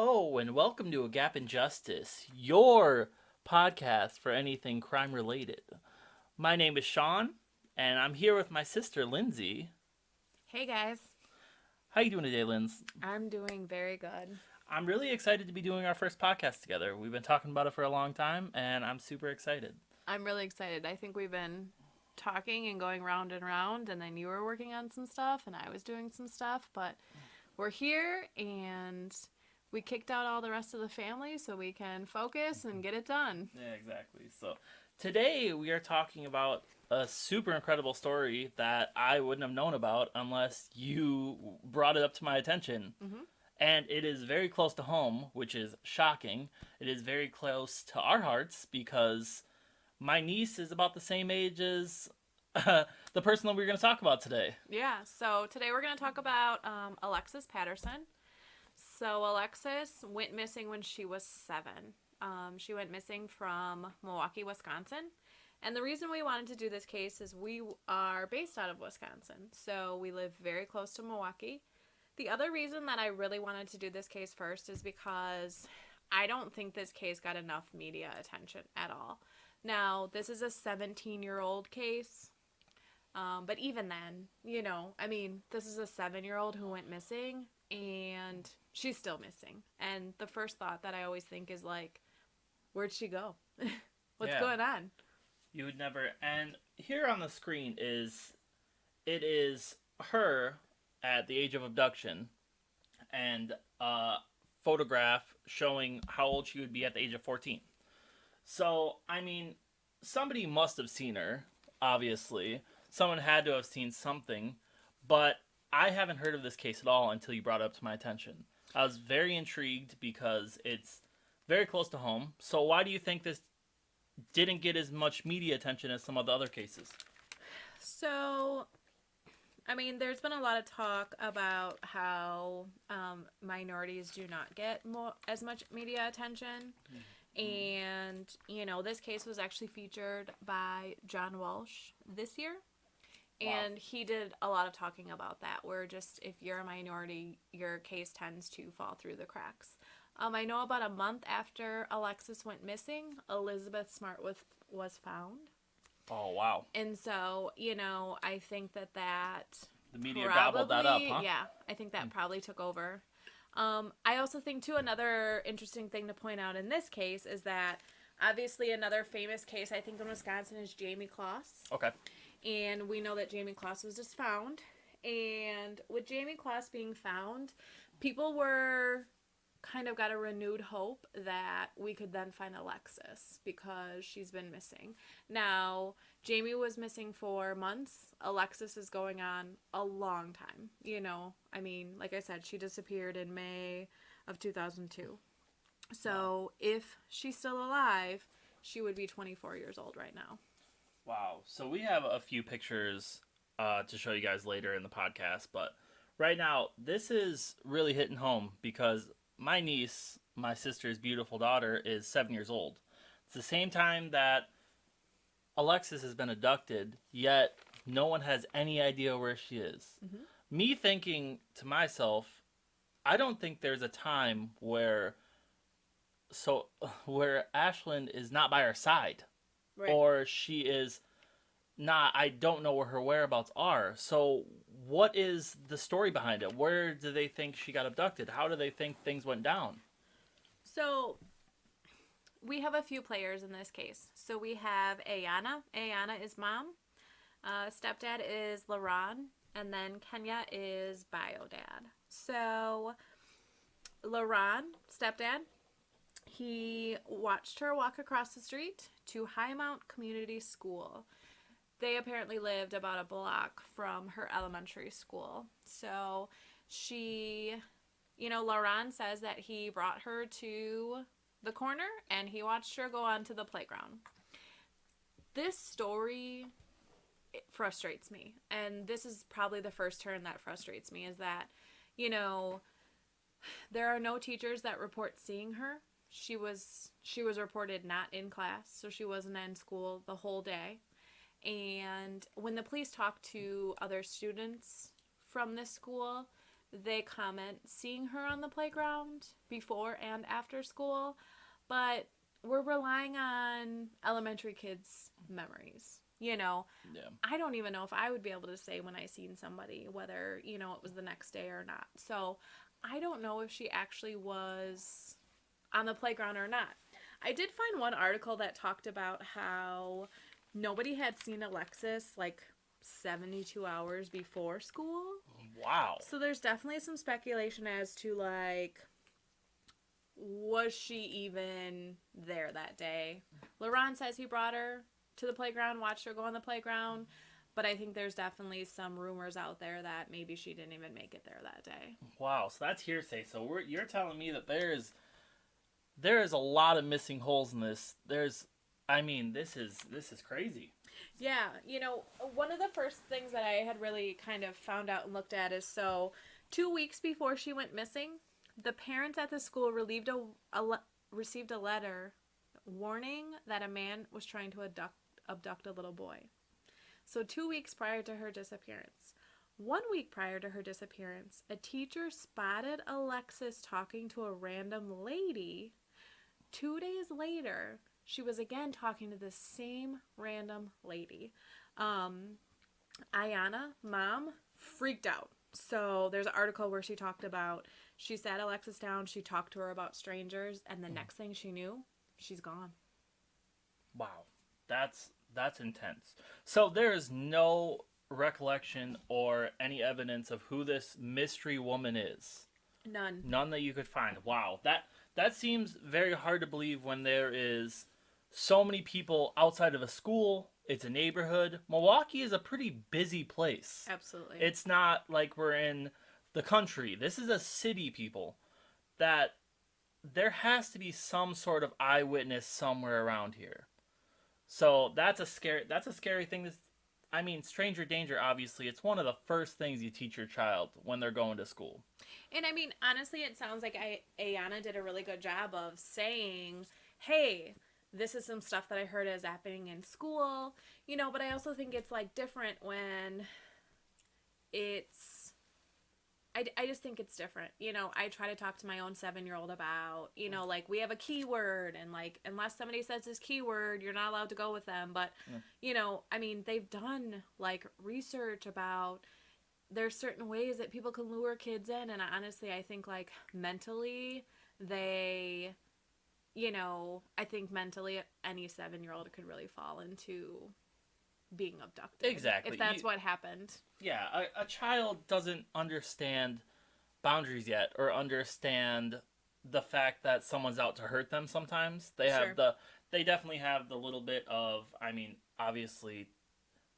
Hello, and welcome to A Gap in Justice, your podcast for anything crime related. My name is Sean, and I'm here with my sister Lindsay. Hey guys, How you doing today, Linz? I'm doing very good. I'm really excited to be doing our first podcast together. We've been talking about it for a long time, and I'm super excited. I'm really excited. I think we've been talking and going round and round, and then you were working on some stuff, and I was doing some stuff, but we're here and we kicked out all the rest of the family so we can focus and get it done. Yeah, exactly. So today we are talking about a super incredible story that I wouldn't have known about unless you brought it up to my attention. Mm-hmm. And it is very close to home, which is shocking. It is very close to our hearts because my niece is about the same age as the person that we're going to talk about today. Yeah, so today we're going to talk about Alexis Patterson. So Alexis went missing when she was 7. She went missing from Milwaukee, Wisconsin. And the reason we wanted to do this case is we are based out of Wisconsin. So we live very close to Milwaukee. The other reason that I really wanted to do this case first is because I don't think this case got enough media attention at all. Now, this is a 17-year-old case. But even then, this is a 7-year-old who went missing and she's still missing. And the first thought that I always think is like, where'd she go? What's going on? You would never. And here on the screen it is her at the age of abduction and a photograph showing how old she would be at the age of 14. So, somebody must have seen her, obviously. Someone had to have seen something, but I haven't heard of this case at all until you brought it up to my attention. I was very intrigued because it's very close to home. So why do you think this didn't get as much media attention as some of the other cases? So, there's been a lot of talk about how minorities do not get as much media attention. And, this case was actually featured by John Walsh this year. And he did a lot of talking about that, where just if you're a minority, your case tends to fall through the cracks. I know about a month after Alexis went missing, Elizabeth Smart was found. Oh, wow. And so, I think that the media gobbled that up, huh? Yeah, I think that probably took over. I also think, too, another interesting thing to point out in this case is that obviously another famous case, I think, in Wisconsin is Jamie Kloss. Okay. And we know that Jamie Kloss was just found. And with Jamie Kloss being found, people were kind of got a renewed hope that we could then find Alexis because she's been missing. Now, Jamie was missing for months. Alexis is going on a long time. Like I said, she disappeared in May of 2002. So if she's still alive, she would be 24 years old right now. Wow. So we have a few pictures to show you guys later in the podcast, but right now, this is really hitting home because my niece, my sister's beautiful daughter, is 7 years old. It's the same time that Alexis has been abducted, yet no one has any idea where she is. Mm-hmm. Me thinking to myself, I don't think there's a time where Ashlyn is not by her side. Right. Or she is not, I don't know where her whereabouts are. So what is the story behind it? Where do they think she got abducted? How do they think things went down? So we have a few players in this case. So we have Ayana. Ayana is mom. Stepdad is LaRon. And then Kenya is bio dad. So LaRon, stepdad, he watched her walk across the street to Highmount Community School. They apparently lived about a block from her elementary school. So LaRon says that he brought her to the corner and he watched her go onto the playground. This story, it frustrates me. And this is probably the first turn that frustrates me is that, there are no teachers that report seeing her. She was reported not in class, so she wasn't in school the whole day. And when the police talked to other students from this school, they comment seeing her on the playground before and after school, but we're relying on elementary kids' memories. Yeah. I don't even know if I would be able to say when I seen somebody, whether, it was the next day or not. So I don't know if she actually was on the playground or not. I did find one article that talked about how nobody had seen Alexis like 72 hours before school. Wow. So there's definitely some speculation as to like, was she even there that day? LaRon says he brought her to the playground, watched her go on the playground, but I think there's definitely some rumors out there that maybe she didn't even make it there that day. Wow. So that's hearsay. So you're telling me that there is a lot of missing holes in this. This is crazy. Yeah, one of the first things that I had really kind of found out and looked at is, so 2 weeks before she went missing, the parents at the school received a letter warning that a man was trying to abduct a little boy. So 2 weeks prior to her disappearance. 1 week prior to her disappearance, a teacher spotted Alexis talking to a random lady. 2 days later, she was again talking to the same random lady. Ayanna, mom, freaked out. So there's an article where she sat Alexis down, she talked to her about strangers, and the next thing she knew, she's gone. Wow. That's intense. So there is no recollection or any evidence of who this mystery woman is. None. None that you could find. Wow. That seems very hard to believe when there is so many people outside of a school. It's a neighborhood. Milwaukee is a pretty busy place. Absolutely. It's not like we're in the country. This is a city, people. That there has to be some sort of eyewitness somewhere around here. So that's a scary thing. Stranger danger, obviously, it's one of the first things you teach your child when they're going to school. And honestly, it sounds like Ayanna did a really good job of saying, hey, this is some stuff that I heard is happening in school, but I also think it's like different when I just think it's different. I try to talk to my own 7-year-old about, like we have a keyword and like, unless somebody says this keyword, you're not allowed to go with them. But, they've done like research about there's certain ways that people can lure kids in. And honestly, I think like mentally I think mentally any 7-year-old could really fall into being abducted. Exactly. If that's what happened. Yeah, a child doesn't understand boundaries yet or understand the fact that someone's out to hurt them sometimes. They definitely have the little bit of, obviously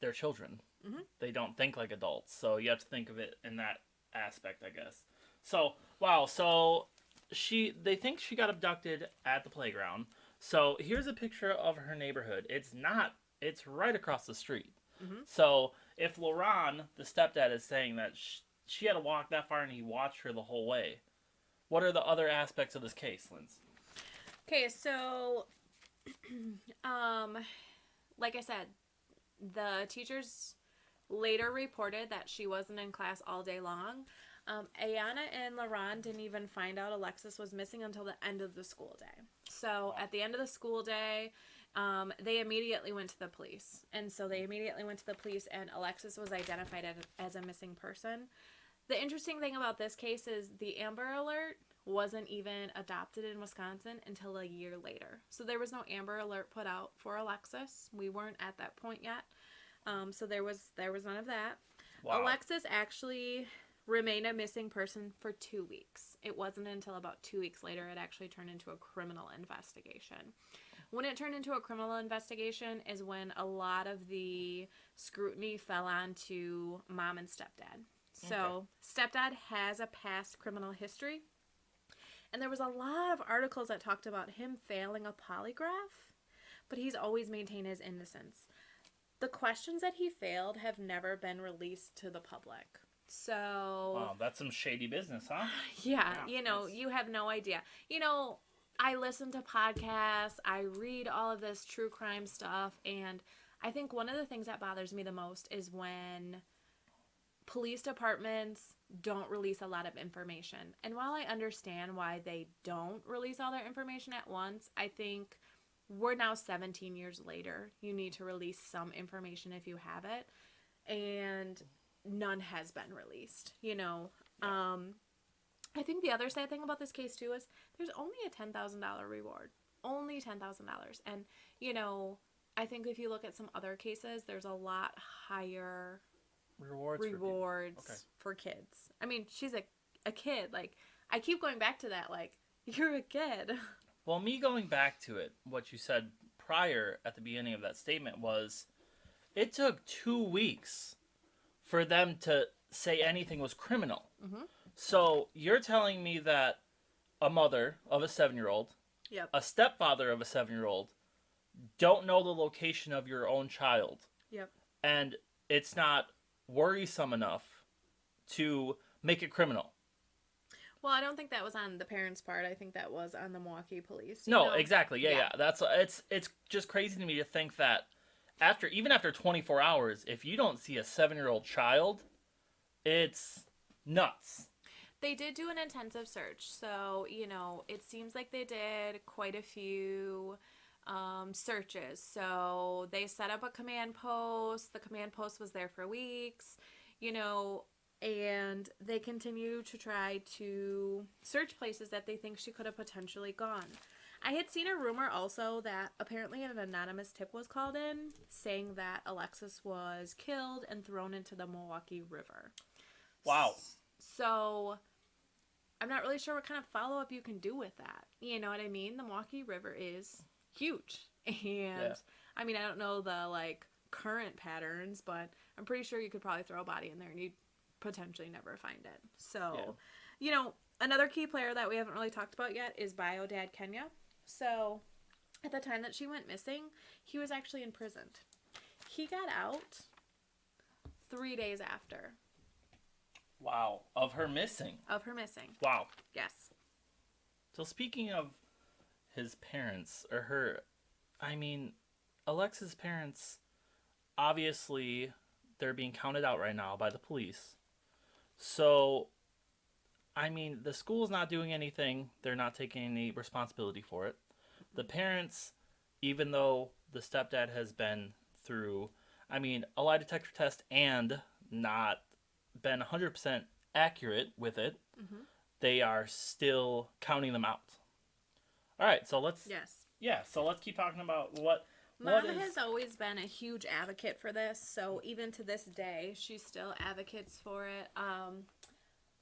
they're children. Mm-hmm. They don't think like adults. So you have to think of it in that aspect, I guess. So, wow, they think she got abducted at the playground. So here's a picture of her neighborhood. It's right across the street. Mm-hmm. So if LaRon, the stepdad, is saying that she had to walk that far and he watched her the whole way, what are the other aspects of this case, Linz? Okay, so, like I said, the teachers later reported that she wasn't in class all day long. Ayanna and LaRon didn't even find out Alexis was missing until the end of the school day. So at the end of the school day, they immediately went to the police. And so they immediately went to the police and Alexis was identified as a missing person. The interesting thing about this case is the Amber Alert wasn't even adopted in Wisconsin until a year later. So there was no Amber Alert put out for Alexis. We weren't at that point yet. So there was none of that. Wow. Alexis actually remained a missing person for 2 weeks. It wasn't until about 2 weeks later it actually turned into a criminal investigation. When it turned into a criminal investigation is when a lot of the scrutiny fell onto mom and stepdad. So stepdad has a past criminal history. And there was a lot of articles that talked about him failing a polygraph, but he's always maintained his innocence. The questions that he failed have never been released to the public. So... Wow, that's some shady business, huh? Yeah, you have no idea. I listen to podcasts, I read all of this true crime stuff, and I think one of the things that bothers me the most is when police departments don't release a lot of information. And while I understand why they don't release all their information at once, I think we're now 17 years later. You need to release some information if you have it. And none has been released, you know. Yeah. I think the other sad thing about this case, too, is there's only a $10,000 reward. Only $10,000. And, you know, I think if you look at some other cases, there's a lot higher rewards for kids. I mean, she's a kid. Like, I keep going back to that. Like, you're a kid. Well, me going back to it, what you said prior at the beginning of that statement was it took 2 weeks for them to say anything was criminal. Mm-hmm. So you're telling me that a mother of a 7-year-old, Yep. a stepfather of a 7-year-old, don't know the location of your own child. Yep. And it's not worrisome enough to make it criminal. Well, I don't think that was on the parents' part. I think that was on the Milwaukee police. No, exactly. Yeah. That's it's just crazy to me to think that even after 24 hours, if you don't see a 7-year-old child, it's nuts. They did do an intensive search, so, you know, it seems like they did quite a few searches. So they set up a command post. The command post was there for weeks, you know, and they continue to try to search places that they think she could have potentially gone. I had seen a rumor also that apparently an anonymous tip was called in saying that Alexis was killed and thrown into the Milwaukee River. Wow. So I'm not really sure what kind of follow-up you can do with that. You know what I mean? The Milwaukee River is huge. And I mean, I don't know the like current patterns, but I'm pretty sure you could probably throw a body in there and you'd potentially never find it. So, you know, another key player that we haven't really talked about yet is Bio Dad Kenya. So at the time that she went missing, he was actually imprisoned. He got out 3 days after. Wow. Of her missing. Wow. Yes. So speaking of his parents, or her, I mean, Alexis' parents, obviously, they're being counted out right now by the police. So, I mean, the school's not doing anything. They're not taking any responsibility for it. The parents, even though the stepdad has been through, I mean, a lie detector test and not been 100% accurate with it, they are still counting them out. All right, so let's keep talking about what Mom has always been a huge advocate for this, so even to this day, she still advocates for it.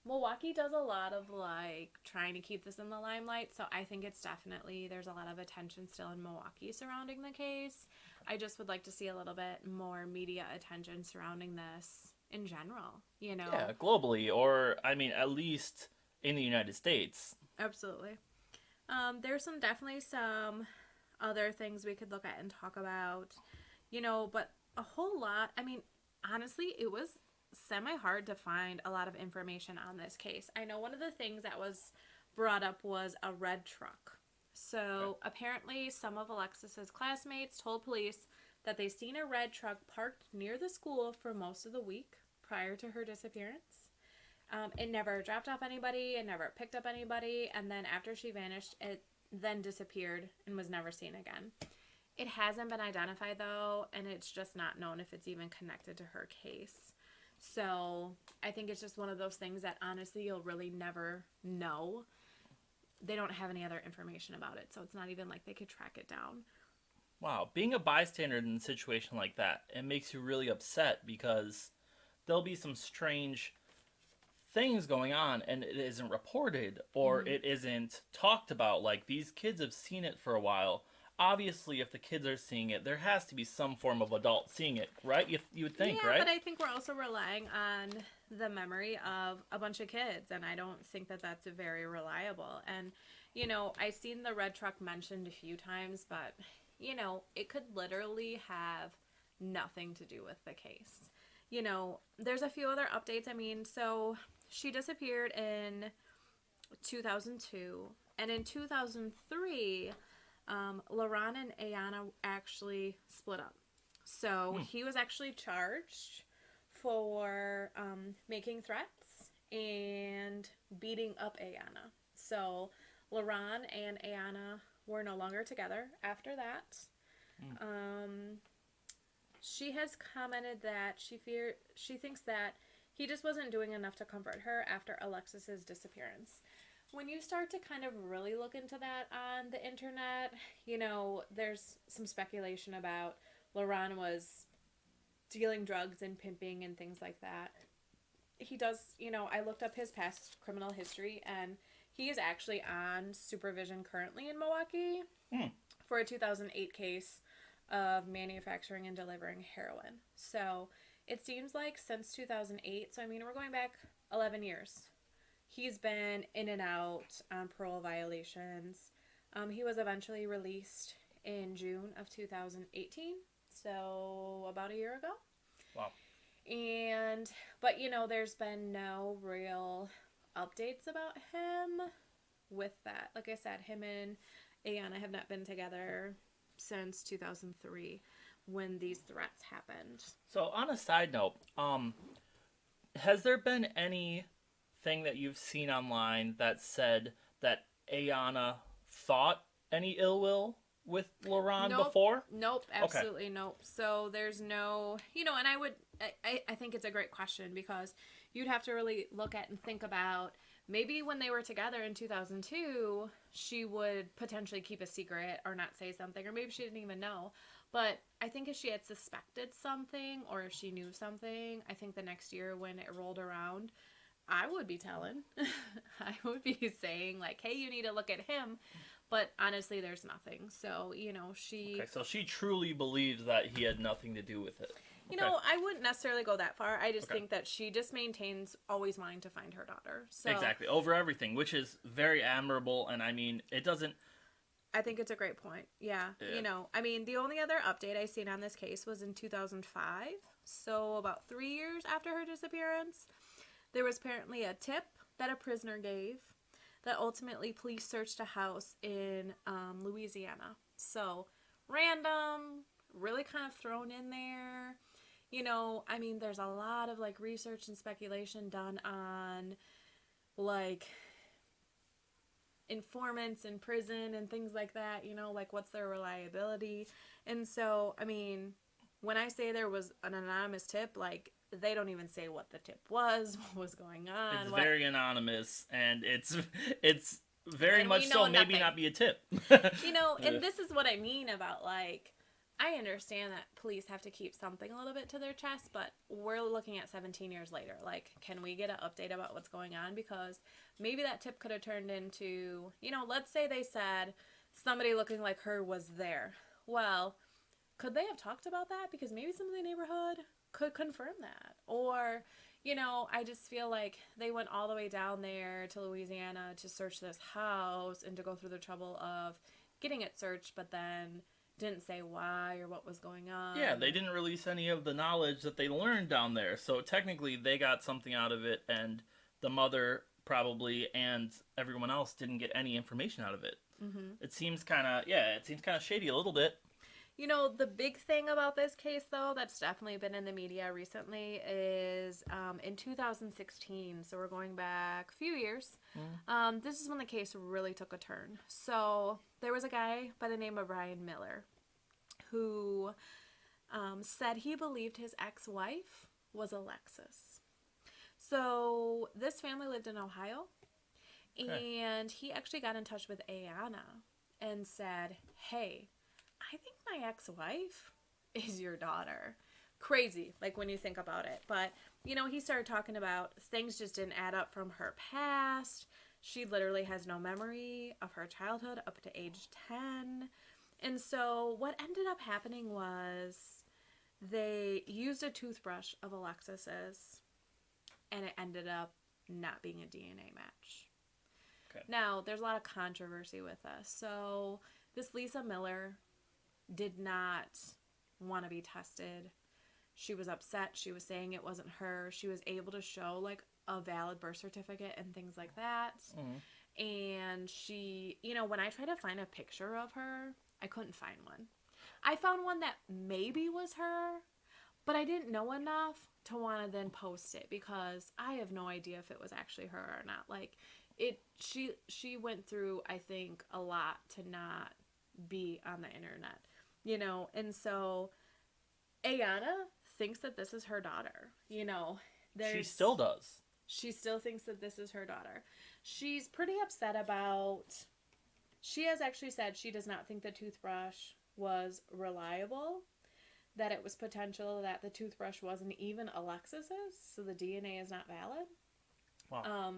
Milwaukee does a lot of like trying to keep this in the limelight, so I think it's definitely there's a lot of attention still in Milwaukee surrounding the case. I just would like to see a little bit more media attention surrounding this in general, you know. Yeah, globally, or I mean, at least in the United States. Absolutely. There's definitely some other things we could look at and talk about, you know, but a whole lot. I mean, honestly, it was semi-hard to find a lot of information on this case. I know one of the things that was brought up was a red truck. So apparently some of Alexis's classmates told police that they seen a red truck parked near the school for most of the week prior to her disappearance. It never dropped off anybody, it never picked up anybody, and then after she vanished, it then disappeared and was never seen again. It hasn't been identified, though, and it's just not known if it's even connected to her case. So I think it's just one of those things that, honestly, you'll really never know. They don't have any other information about it, so it's not even like they could track it down. Wow, being a bystander in a situation like that, it makes you really upset because there'll be some strange things going on and it isn't reported or it isn't talked about. Like, these kids have seen it for a while. Obviously, if the kids are seeing it, there has to be some form of adult seeing it, right? You would think, right? Yeah, but I think we're also relying on the memory of a bunch of kids, and I don't think that that's very reliable. And, you know, I've seen the red truck mentioned a few times, but, you know, it could literally have nothing to do with the case. You know, there's a few other updates. I mean, so she disappeared in 2002, and in 2003, LaRon and Ayanna actually split up. So he was actually charged for making threats, and beating up Ayana. So LaRon and Ayana were no longer together after that. Mm. She has commented that she thinks that he just wasn't doing enough to comfort her after Alexis's disappearance. When you start to kind of really look into that on the internet, there's some speculation about LaRon was dealing drugs and pimping and things like that. He does, I looked up his past criminal history, and he is actually on supervision currently in Milwaukee for a 2008 case of manufacturing and delivering heroin. So it seems like since 2008, so I mean, we're going back 11 years. He's been in and out on parole violations. He was eventually released in June of 2018, so about a year ago. Wow. But there's been no real updates about him with that. Like I said, him and Ayana have not been together since 2003 when these threats happened. So on a side note, has there been anything that you've seen online that said that Ayana thought any ill will with LaRon before? Nope, absolutely nope. So there's no, and I think it's a great question, because you'd have to really look at and think about maybe when they were together in 2002, she would potentially keep a secret or not say something, or maybe she didn't even know. But I think if she had suspected something or if she knew something, I think the next year when it rolled around, I would be telling. I would be saying, like, hey, you need to look at him. But honestly, there's nothing. So, she... Okay, so she truly believes that he had nothing to do with it. I wouldn't necessarily go that far. I just think that she just maintains always wanting to find her daughter. So exactly. Over everything, which is very admirable. And I mean, it doesn't... I think it's a great point. Yeah. I mean, the only other update I seen on this case was in 2005. So about 3 years after her disappearance, there was apparently a tip that a prisoner gave that ultimately police searched a house in Louisiana. So random, really kind of thrown in there. I mean, there's a lot of like research and speculation done on like informants in prison and things like that, like what's their reliability. And so, I mean, when I say there was an anonymous tip, like they don't even say what the tip was, what was going on. It's very anonymous, and it's very and much so maybe nothing. Not be a tip. And this is what I mean about like, I understand that police have to keep something a little bit to their chest, but we're looking at 17 years later. Like, can we get an update about what's going on? Because maybe that tip could have turned into, let's say they said somebody looking like her was there. Well, could they have talked about that? Because maybe some of the neighborhood could confirm that. Or, I just feel like they went all the way down there to Louisiana to search this house and to go through the trouble of getting it searched, but then didn't say why or what was going on. Yeah, they didn't release any of the knowledge that they learned down there. So technically they got something out of it, and the mother probably and everyone else didn't get any information out of it. Mm-hmm. It seems kind of shady a little bit. The big thing about this case, though, that's definitely been in the media recently is in 2016, so we're going back a few years, this is when the case really took a turn. So there was a guy by the name of Brian Miller who said he believed his ex-wife was Alexis. So this family lived in Ohio, and he actually got in touch with Ayana and said, hey, I think my ex-wife is your daughter. Crazy, like when you think about it. But, he started talking about things just didn't add up from her past. She literally has no memory of her childhood up to age 10. And so what ended up happening was they used a toothbrush of Alexis's, and it ended up not being a DNA match. Okay. Now, there's a lot of controversy with this. So this Lisa Miller did not want to be tested. She was upset. She was saying it wasn't her. She was able to show like a valid birth certificate and things like that. Mm-hmm. And she, when I tried to find a picture of her, I couldn't find one. I found one that maybe was her, but I didn't know enough to want to then post it because I have no idea if it was actually her or not. Like she went through, I think, a lot to not be on the internet, and so Ayana thinks that this is her daughter. She still does. She still thinks that this is her daughter. She's pretty upset about. She has actually said she does not think the toothbrush was reliable, that it was potential that the toothbrush wasn't even Alexis's, so the DNA is not valid. Wow.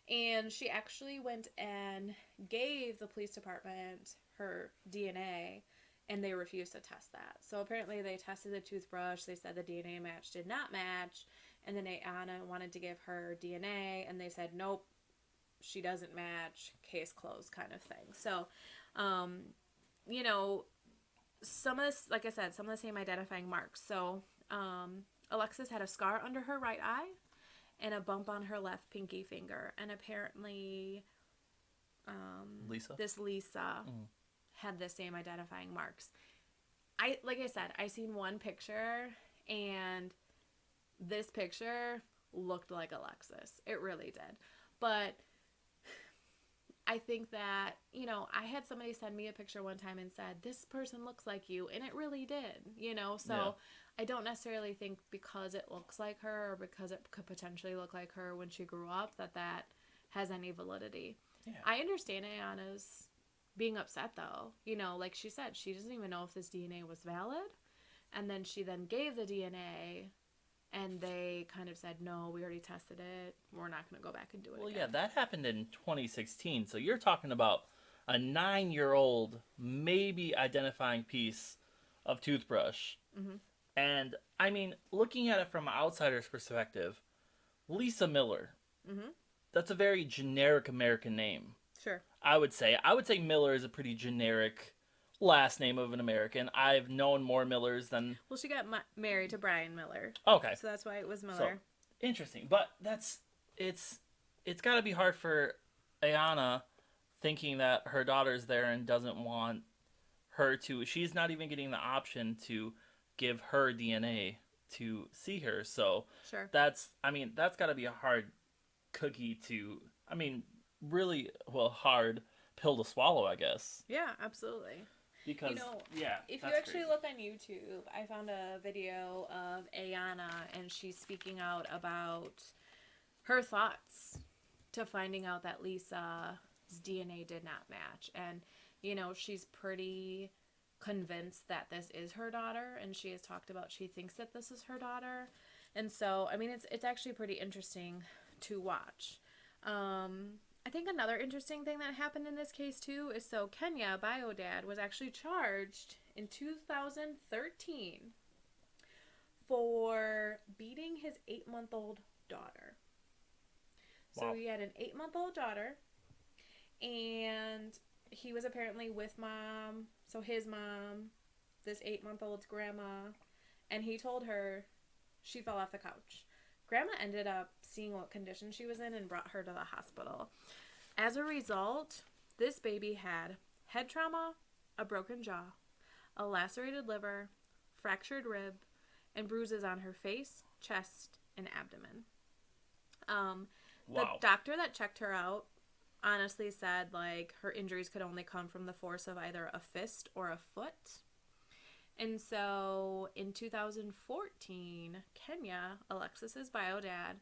And she actually went and gave the police department her DNA, and they refused to test that. So apparently they tested the toothbrush. They said the DNA match did not match. And then Anna wanted to give her DNA, and they said, nope, she doesn't match, case closed kind of thing. So, some of this, like I said, some of the same identifying marks. So, Alexis had a scar under her right eye and a bump on her left pinky finger. And apparently, Lisa had the same identifying marks. Like I said, I seen one picture, and this picture looked like Alexis. It really did. But I think that, I had somebody send me a picture one time and said, this person looks like you. And it really did, So yeah. I don't necessarily think because it looks like her or because it could potentially look like her when she grew up that has any validity. Yeah. I understand Ayana's being upset, though. Like she said, she doesn't even know if this DNA was valid. And then she then gave the DNA, and they kind of said, no, we already tested it. We're not going to go back and do it again. Yeah, that happened in 2016. So you're talking about a 9-year-old maybe identifying piece of toothbrush. Mm-hmm. And, I mean, looking at it from an outsider's perspective, Lisa Miller, mm-hmm. that's a very generic American name. Sure. I would say Miller is a pretty generic last name of an American. I've known more Millers than... Well, she got married to Brian Miller. Okay. So that's why it was Miller. So, interesting. But it's got to be hard for Ayana thinking that her daughter's there and doesn't want her to... She's not even getting the option to give her DNA to see her. So sure. That's got to be a hard cookie to... really, hard pill to swallow, I guess. Yeah, absolutely. Because, if you actually look on YouTube, I found a video of Ayana, and she's speaking out about her thoughts to finding out that Lisa's DNA did not match. And, she's pretty convinced that this is her daughter, and she has talked about she thinks that this is her daughter. And so, it's actually pretty interesting to watch. I think another interesting thing that happened in this case, too, is Kenya, Biodad, was actually charged in 2013 for beating his 8-month-old daughter. So he had an 8-month-old daughter, and he was apparently with mom, so his mom, this 8-month-old's grandma, and he told her she fell off the couch. Grandma ended up seeing what condition she was in and brought her to the hospital. As a result, this baby had head trauma, a broken jaw, a lacerated liver, fractured rib, and bruises on her face, chest, and abdomen. The doctor that checked her out honestly said, her injuries could only come from the force of either a fist or a foot. And so in 2014, Kenya, Alexis's biodad,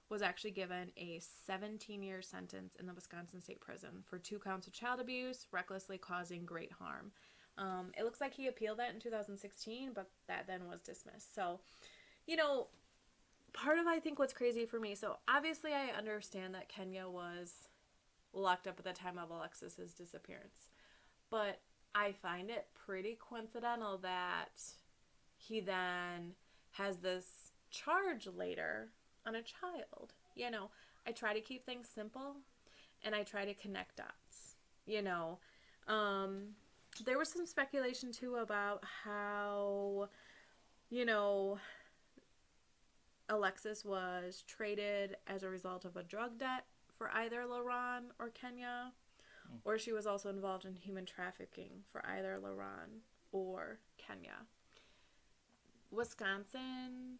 was actually given a 17-year sentence in the Wisconsin State Prison for 2 counts of child abuse, recklessly causing great harm. It looks like he appealed that in 2016, but that then was dismissed. So, part of, I think, what's crazy for me, so obviously I understand that Kenya was locked up at the time of Alexis's disappearance, but I find it pretty coincidental that he then has this charge later on a child. I try to keep things simple, and I try to connect dots. There was some speculation, too, about how, Alexis was traded as a result of a drug debt for either LaRon or Kenya, or she was also involved in human trafficking for either LaRon or Kenya. Wisconsin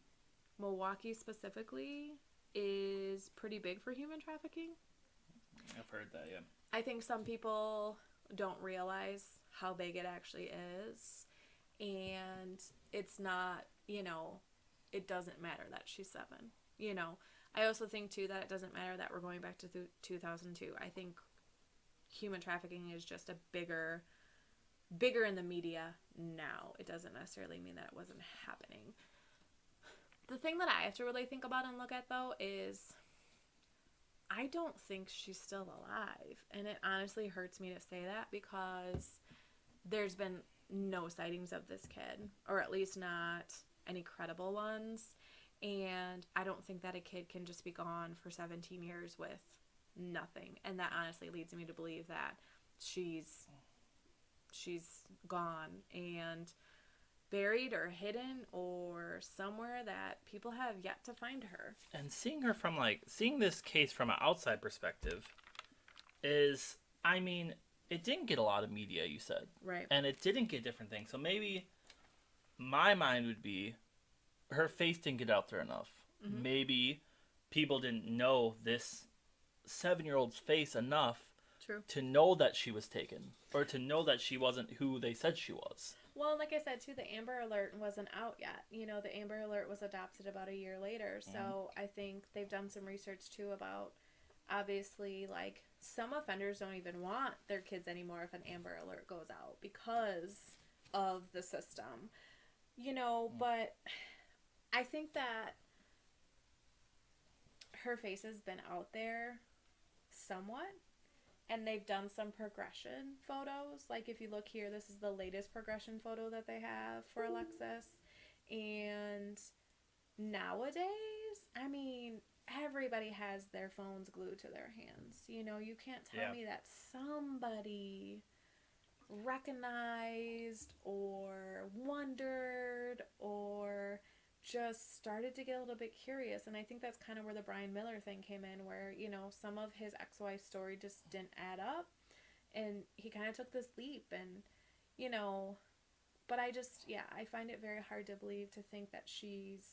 Milwaukee specifically is pretty big for human trafficking. I've heard that, yeah. I think some people don't realize how big it actually is. And it's not, it doesn't matter that she's 7. I also think, too, that it doesn't matter that we're going back to 2002. I think human trafficking is just a bigger in the media now. It doesn't necessarily mean that it wasn't happening. The thing that I have to really think about and look at, though, is I don't think she's still alive. And it honestly hurts me to say that because there's been no sightings of this kid, or at least not any credible ones. And I don't think that a kid can just be gone for 17 years with nothing. And that honestly leads me to believe that she's gone and buried or hidden or somewhere that people have yet to find her. And seeing this case from an outside perspective is, I mean, it didn't get a lot of media, you said. Right. And it didn't get different things. So maybe my mind would be her face didn't get out there enough. Mm-hmm. Maybe people didn't know this 7-year-old's face enough to know that she was taken, or to know that she wasn't who they said she was. Well, like I said, too, the Amber Alert wasn't out yet. The Amber Alert was adopted about a year later. So mm-hmm. I think they've done some research, too, about, obviously, like, some offenders don't even want their kids anymore if an Amber Alert goes out because of the system. But I think that her face has been out there somewhat. And they've done some progression photos. Like, if you look here, this is the latest progression photo that they have for Alexis. And nowadays, I mean, everybody has their phones glued to their hands. You can't tell me that somebody recognized or wondered or just started to get a little bit curious. And I think that's kind of where the Brian Miller thing came in, where, some of his ex-wife's story just didn't add up. And he kind of took this leap and, but I find it very hard to believe, to think that she's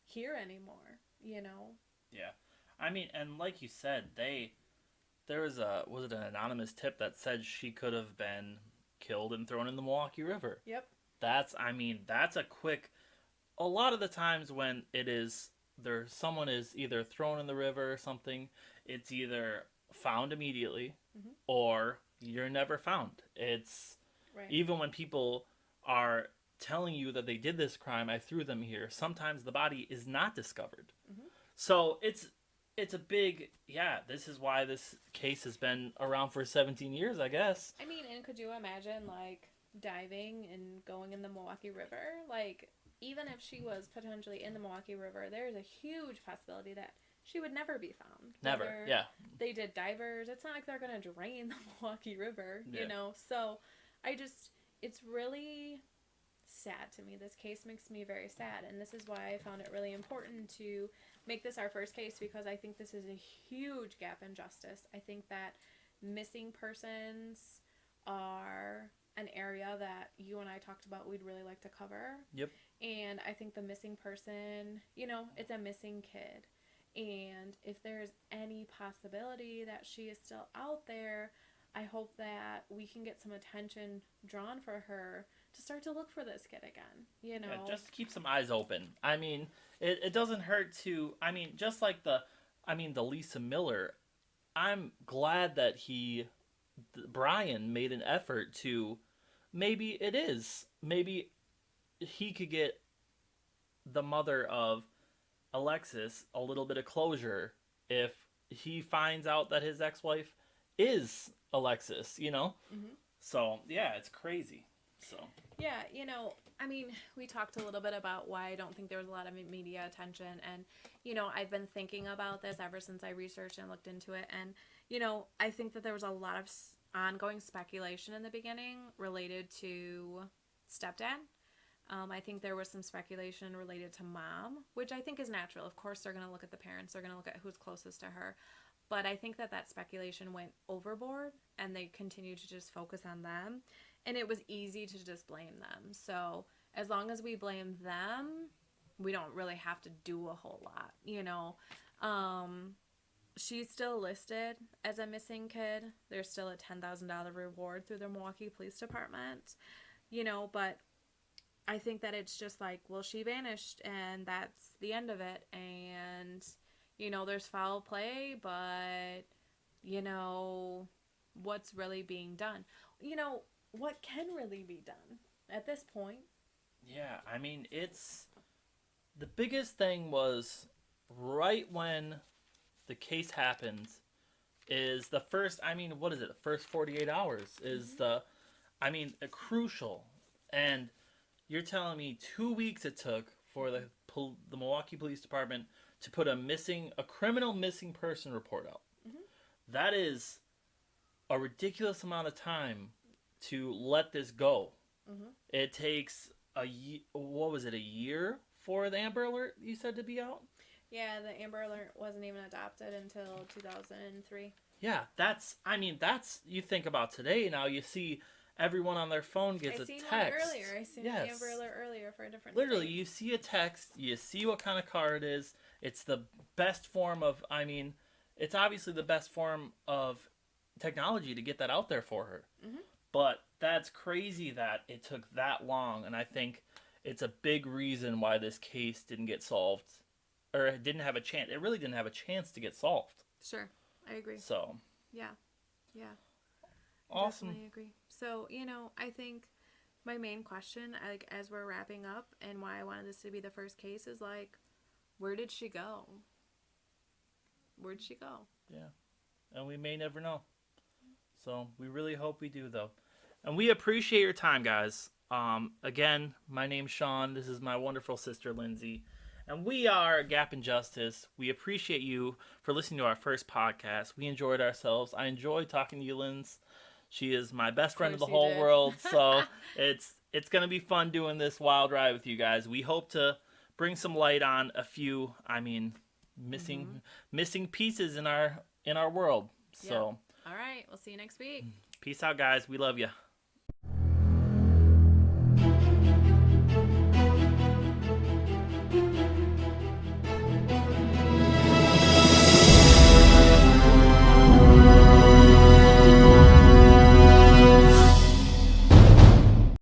here anymore, Yeah. I mean, and like you said, there was an anonymous tip that said she could have been killed and thrown in the Milwaukee River. Yep. That's a quick... A lot of the times when someone is either thrown in the river or something, it's either found immediately mm-hmm. or you're never found. It's right. Even when people are telling you that they did this crime, I threw them here, sometimes the body is not discovered. Mm-hmm. So it's a big, this is why this case has been around for 17 years, I guess. I mean, and could you imagine, like, diving and going in the Milwaukee River? Like, even if she was potentially in the Milwaukee River, there's a huge possibility that she would never be found. Never, yeah. They did divers. It's not like they're going to drain the Milwaukee River, So it's really sad to me. This case makes me very sad. And this is why I found it really important to make this our first case, because I think this is a huge gap in justice. I think that missing persons are an area that you and I talked about we'd really like to cover. Yep. And I think the missing person, it's a missing kid. And if there's any possibility that she is still out there, I hope that we can get some attention drawn for her to start to look for this kid again, Yeah, just keep some eyes open. I mean, it doesn't hurt to, just like the Lisa Miller, I'm glad that Brian made an effort to, maybe he could get the mother of Alexis a little bit of closure if he finds out that his ex-wife is Alexis, Mm-hmm. So, yeah, it's crazy. So. Yeah, we talked a little bit about why I don't think there was a lot of media attention. And, I've been thinking about this ever since I researched and looked into it. And, I think that there was a lot of ongoing speculation in the beginning related to stepdad. I think there was some speculation related to mom, which I think is natural. Of course, they're going to look at the parents. They're going to look at who's closest to her. But I think that speculation went overboard, and they continued to just focus on them. And it was easy to just blame them. So as long as we blame them, we don't really have to do a whole lot, you know. Um, she's still listed as a missing kid. There's still a $10,000 reward through the Milwaukee Police Department, you know, but I think that it's just like, well, she vanished and that's the end of it. And, you know, there's foul play, but, you know, what's really being done? You know, what can really be done at this point? Yeah, I mean, it's the biggest thing was right when the case happens is the first, I mean, what is it? The first 48 hours is I mean, crucial. And you're telling me 2 weeks it took for the Milwaukee Police Department to put a criminal missing person report out. Mm-hmm. That is a ridiculous amount of time to let this go. Mm-hmm. It takes what was it, a year for the Amber Alert you said to be out? Yeah, the Amber Alert wasn't even adopted until 2003. Yeah, that's you think about today. Now you see everyone on their phone gets a text. I seen an Amber Alert earlier for a different Literally, state. you see a text, you see what kind of car it is. It's the best form of, I mean, it's obviously the best form of technology to get that out there for her. Mm-hmm. But that's crazy that it took that long, and I think it's a big reason why this case didn't get solved, or it didn't have a chance. It really didn't have a chance to get solved. Sure, I agree. So. Yeah. Awesome. Definitely agree. So, you know, I think my main question, like, as we're wrapping up, and why I wanted this to be the first case is like, where did she go? Where'd she go? Yeah. And we may never know. So we really hope we do, though. And we appreciate your time, guys. Again, my name's Sean. This is my wonderful sister, Lindsay. And we are Gap and Justice. We appreciate you for listening to our first podcast. We enjoyed ourselves. I enjoyed talking to you, Linz. She is my best friend in the whole world. So it's going to be fun doing this wild ride with you guys. We hope to bring some light on a few, missing pieces in our world. So All right, we'll see you next week. peace out, guys. We love you.